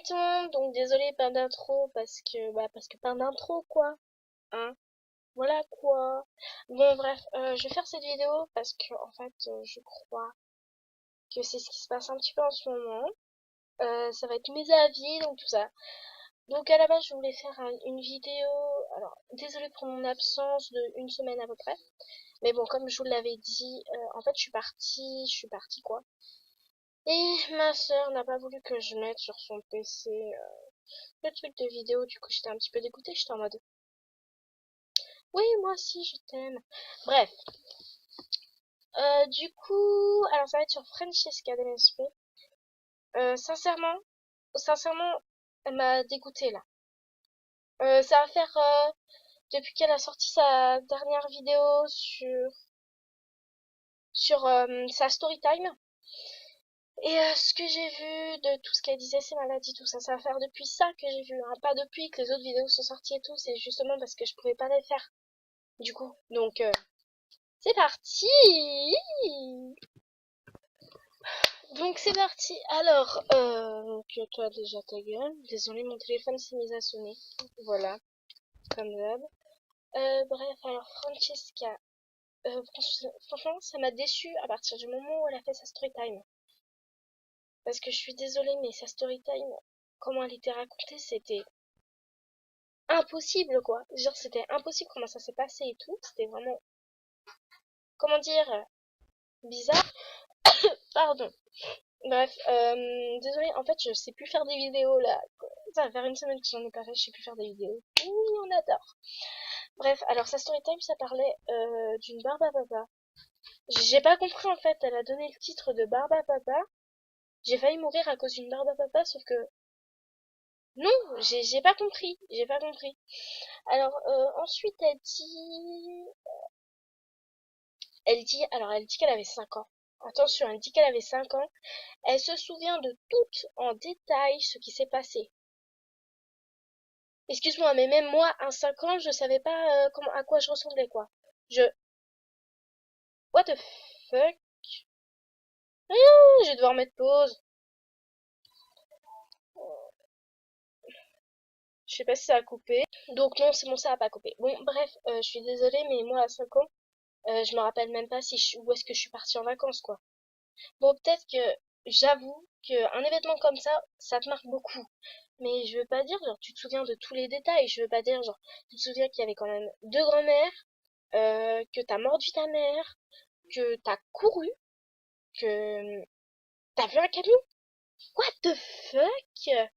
tout le monde, donc désolé pas d'intro parce que pas d'intro quoi, hein, voilà quoi. Bon bref, je vais faire cette vidéo parce que en fait je crois que c'est ce qui se passe un petit peu en ce moment. Ça va être mes avis donc tout ça. Donc à la base je voulais faire une vidéo, alors désolé pour mon absence de une semaine à peu près, mais bon comme je vous l'avais dit, en fait je suis partie quoi. Et ma sœur n'a pas voulu que je mette sur son PC le truc de vidéo, du coup j'étais un petit peu dégoûtée, j'étais en mode oui moi aussi je t'aime. Bref, du coup, alors ça va être sur Francesca d'MSP. Sincèrement, elle m'a dégoûtée là. Ça va faire depuis qu'elle a sorti sa dernière vidéo sur sa story time. Et ce que j'ai vu de tout ce qu'elle disait, ses maladies, tout ça, ça va faire depuis ça que j'ai vu, hein, pas depuis que les autres vidéos sont sorties et tout, c'est justement parce que je pouvais pas les faire, du coup. Donc, c'est parti! Donc c'est parti. Alors, que toi déjà ta gueule. Désolé, mon téléphone s'est mis à sonner. Voilà, comme d'hab. Bref, alors Francesca, franchement, ça m'a déçue à partir du moment où elle a fait sa story time. Parce que je suis désolée, mais sa story time, comment elle était racontée, c'était impossible, quoi. Genre, c'était impossible comment ça s'est passé et tout. C'était vraiment, comment dire, bizarre. Pardon. Bref, désolée, en fait, je sais plus faire des vidéos, là. Ça va faire une semaine que j'en ai pas fait, je sais plus faire des vidéos. Oui, on adore. Bref, alors sa story time, ça parlait d'une barbe à papa. J'ai pas compris, en fait, elle a donné le titre de barbe à papa. J'ai failli mourir à cause d'une barbe à papa, sauf que... Non, j'ai pas compris, j'ai pas compris. Alors, ensuite, elle dit qu'elle avait 5 ans. Attention, elle dit qu'elle avait 5 ans. Elle se souvient de tout en détail ce qui s'est passé. Excuse-moi, mais même moi, à 5 ans, je savais pas à quoi je ressemblais, quoi. Je... What the fuck? Je vais devoir mettre pause. Je sais pas si ça a coupé. Donc non, c'est bon, ça a pas coupé. Bon, bref, je suis désolée, mais moi, à 5 ans, je me rappelle même pas où est-ce que je suis partie en vacances, quoi. Bon, peut-être que j'avoue qu'un événement comme ça te marque beaucoup. Mais je veux pas dire, genre, tu te souviens de tous les détails. Je veux pas dire, genre, tu te souviens qu'il y avait quand même deux grand-mères, que t'as mordu ta mère, que t'as couru, que t'as vu un camion. What the fuck?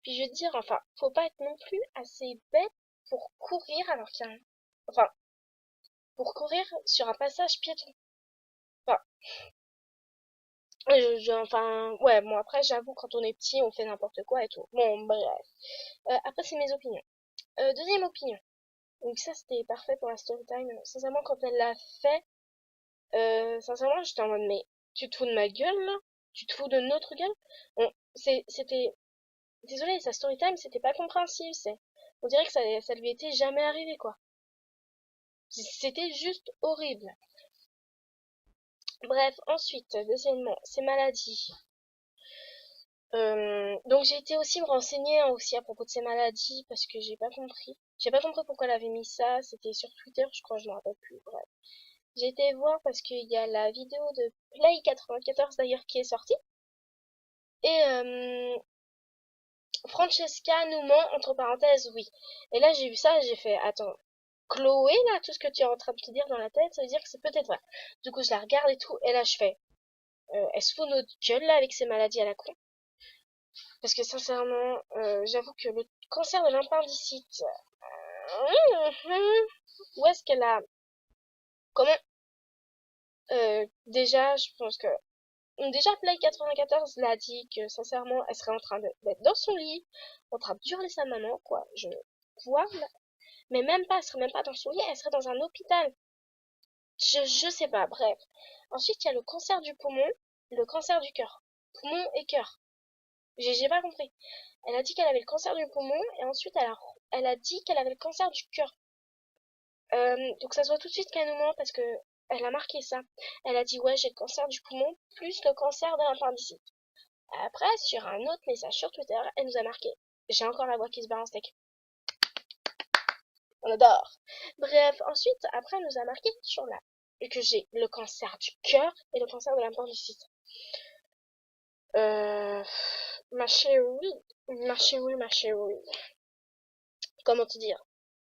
Puis je veux dire, enfin, faut pas être non plus assez bête pour courir alors qu'il y a enfin, pour courir sur un passage piéton. Enfin, enfin, ouais, bon après j'avoue quand on est petit on fait n'importe quoi et tout. Bon, bref. Après c'est mes opinions. Deuxième opinion. Donc ça c'était parfait pour la story time. Sincèrement quand elle l'a fait, sincèrement j'étais en mode mais tu te fous de ma gueule là? Tu te fous de notre gueule? C'était désolé, sa story time, c'était pas compréhensible, on dirait que ça lui était jamais arrivé, quoi. C'était juste horrible. Bref, ensuite, deuxièmement, ces maladies. Donc j'ai été aussi me renseigner hein, aussi à propos de ces maladies parce que j'ai pas compris. J'ai pas compris pourquoi elle avait mis ça. C'était sur Twitter, je crois, je me rappelle plus. Bref. J'ai été voir parce qu'il y a la vidéo de Play 94 d'ailleurs qui est sortie. Et Francesca nous ment, entre parenthèses, oui. Et là, j'ai vu ça, j'ai fait, attends, Chloé, là, tout ce que tu es en train de te dire dans la tête, ça veut dire que c'est peut-être vrai. Du coup, je la regarde et tout, et là, je fais, elle se fout de notre gueule, là, avec ses maladies à la con. Parce que, sincèrement, j'avoue que le cancer de l'appendicite, où est-ce qu'elle a, comment, déjà, je pense que, déjà, Play 94 l'a dit que, sincèrement, elle serait en train d'être dans son lit, en train de hurler sa maman, quoi. Je vois, mais même pas, elle serait même pas dans son lit, elle serait dans un hôpital. Je sais pas, bref. Ensuite, il y a le cancer du poumon, le cancer du cœur. Poumon et cœur. J'ai pas compris. Elle a dit qu'elle avait le cancer du poumon et ensuite elle a dit qu'elle avait le cancer du cœur. Donc ça se voit tout de suite qu'elle nous ment parce que elle a marqué ça. Elle a dit ouais j'ai le cancer du poumon plus le cancer de l'appendicite. Après, sur un autre message sur Twitter, elle nous a marqué. J'ai encore la voix qui se barre en steak. On adore. Bref, ensuite, après, elle nous a marqué sur la que j'ai le cancer du cœur et le cancer de l'appendicite. Euh, ma chérie, ma chérie, ma chérie. Comment te dire?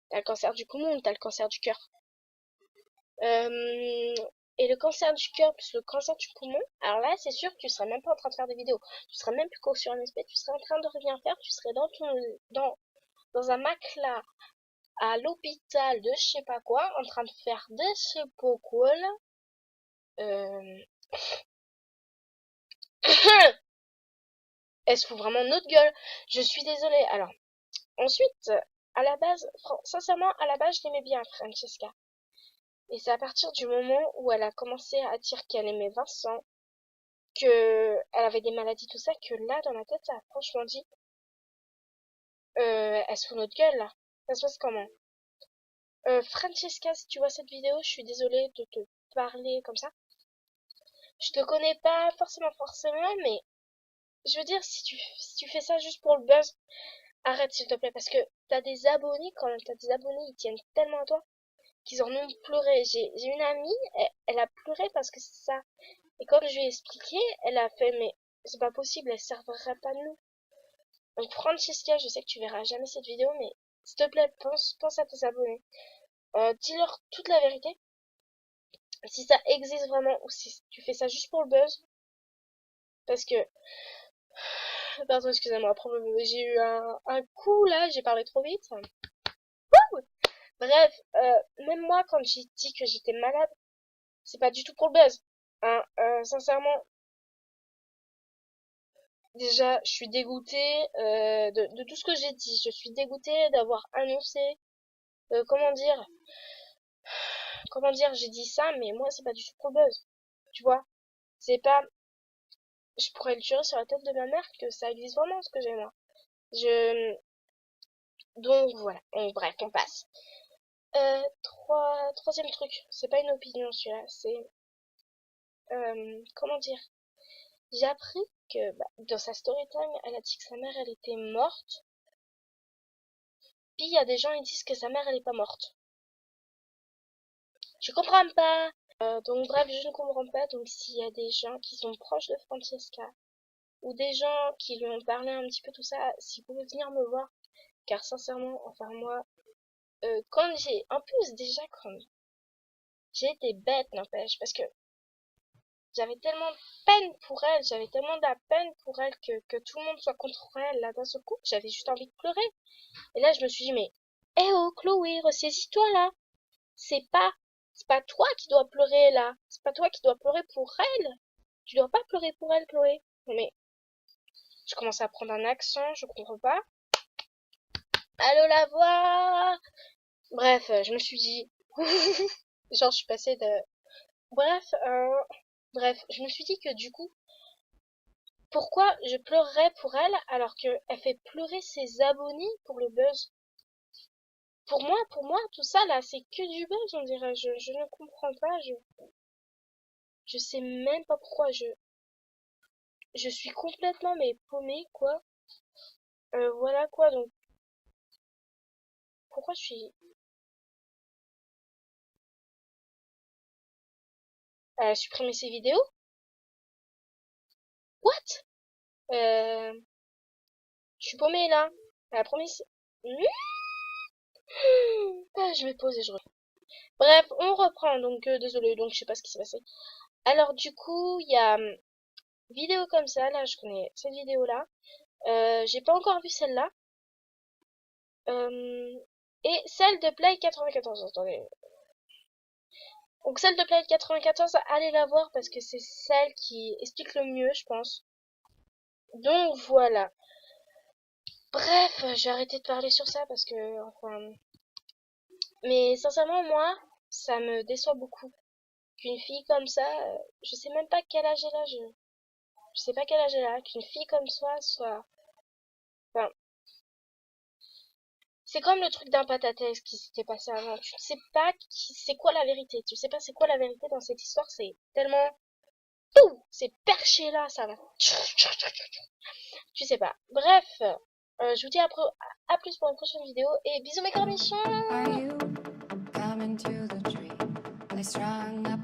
T'as le cancer du poumon, t'as le cancer du cœur. Et le cancer du cœur plus le cancer du poumon, alors là, c'est sûr que tu serais même pas en train de faire des vidéos. Tu serais même plus sur un aspect, tu serais en train de rien faire, tu serais dans un matelas à l'hôpital de je sais pas quoi, en train de faire des je sais pas quoi, là. Euh... Elle se fout vraiment de notre gueule. Je suis désolée. Alors, ensuite, à la base, sincèrement, à la base, je l'aimais bien, Francesca. Et c'est à partir du moment où elle a commencé à dire qu'elle aimait Vincent, que elle avait des maladies, tout ça, que là, dans ma tête, ça a franchement dit, elle se fout de notre gueule, là. Ça se passe comment? Francesca, si tu vois cette vidéo, je suis désolée de te parler comme ça. Je te connais pas forcément, mais je veux dire, si tu fais ça juste pour le buzz, arrête s'il te plaît, parce que t'as des abonnés, quand même, t'as des abonnés, ils tiennent tellement à toi, qu'ils en ont pleuré. J'ai une amie, elle a pleuré parce que c'est ça. Et quand je lui ai expliqué, elle a fait, mais c'est pas possible, elle servirait pas de nous. Donc Francesca, je sais que tu verras jamais cette vidéo, mais s'il te plaît, pense à tes abonnés. Dis-leur toute la vérité. Si ça existe vraiment, ou si tu fais ça juste pour le buzz. Parce que, pardon, excusez-moi, j'ai eu un coup là, j'ai parlé trop vite. Bref, même moi, quand j'ai dit que j'étais malade, c'est pas du tout pour le buzz. Hein, sincèrement, déjà, je suis dégoûtée de tout ce que j'ai dit. Je suis dégoûtée d'avoir annoncé, comment dire, j'ai dit ça, mais moi, c'est pas du tout pour le buzz. Tu vois, c'est pas, je pourrais le jurer sur la tête de ma mère que ça existe vraiment ce que j'ai moi. Je, donc voilà. Bref, on passe. Troisième truc, c'est pas une opinion celui-là, c'est, comment dire, j'ai appris que dans sa story time, elle a dit que sa mère, elle était morte. Puis il y a des gens, ils disent que sa mère, elle est pas morte. Je comprends pas. Donc bref, je ne comprends pas. Donc s'il y a des gens qui sont proches de Francesca, ou des gens qui lui ont parlé un petit peu tout ça, si vous pouvez venir me voir, car sincèrement, enfin moi, quand j'ai, en plus déjà quand j'ai été bête, n'empêche, parce que j'avais tellement de peine pour elle, j'avais tellement de la peine pour elle que tout le monde soit contre elle là d'un seul coup, j'avais juste envie de pleurer. Et là je me suis dit mais, eh oh Chloé, ressaisis-toi là, c'est pas, c'est pas toi qui dois pleurer là, c'est pas toi qui dois pleurer pour elle, tu dois pas pleurer pour elle Chloé. Non mais, je commence à prendre un accent, je comprends pas. Allô la voix. Bref, je me suis dit, genre je suis passée de, bref, bref, je me suis dit que du coup, pourquoi je pleurerais pour elle alors qu'elle fait pleurer ses abonnés pour le buzz? Pour moi, tout ça là, c'est que du buzz, on dirait. Je ne comprends pas. Je sais même pas pourquoi. Je suis complètement mais paumée quoi. Voilà quoi. Donc pourquoi je suis. Elle a supprimé ses vidéos? What? Je suis paumée là. Elle a promis. Ah, je vais poser, je reviens. Bref, on reprend. Donc désolé. Donc je sais pas ce qui s'est passé. Alors du coup, il y a vidéo comme ça, là, je connais cette vidéo-là. J'ai pas encore vu celle-là. Et celle de Play 94, attendez. Donc celle de Play 94, allez la voir parce que c'est celle qui explique le mieux, je pense. Donc voilà. Bref, j'ai arrêté de parler sur ça parce que, enfin... Mais sincèrement, moi, ça me déçoit beaucoup. Qu'une fille comme ça, je sais même pas quel âge elle a, je sais pas quel âge elle a, qu'une fille comme ça soit... Enfin, c'est comme le truc d'un patates qui s'était passé avant. Tu ne sais pas c'est quoi la vérité. Tu sais pas c'est quoi la vérité dans cette histoire. C'est tellement... Poum, c'est perché là, ça va. Tu sais pas. Bref, je vous dis à plus pour une prochaine vidéo et bisous mes cornichons. Are you coming to the tree? They strung up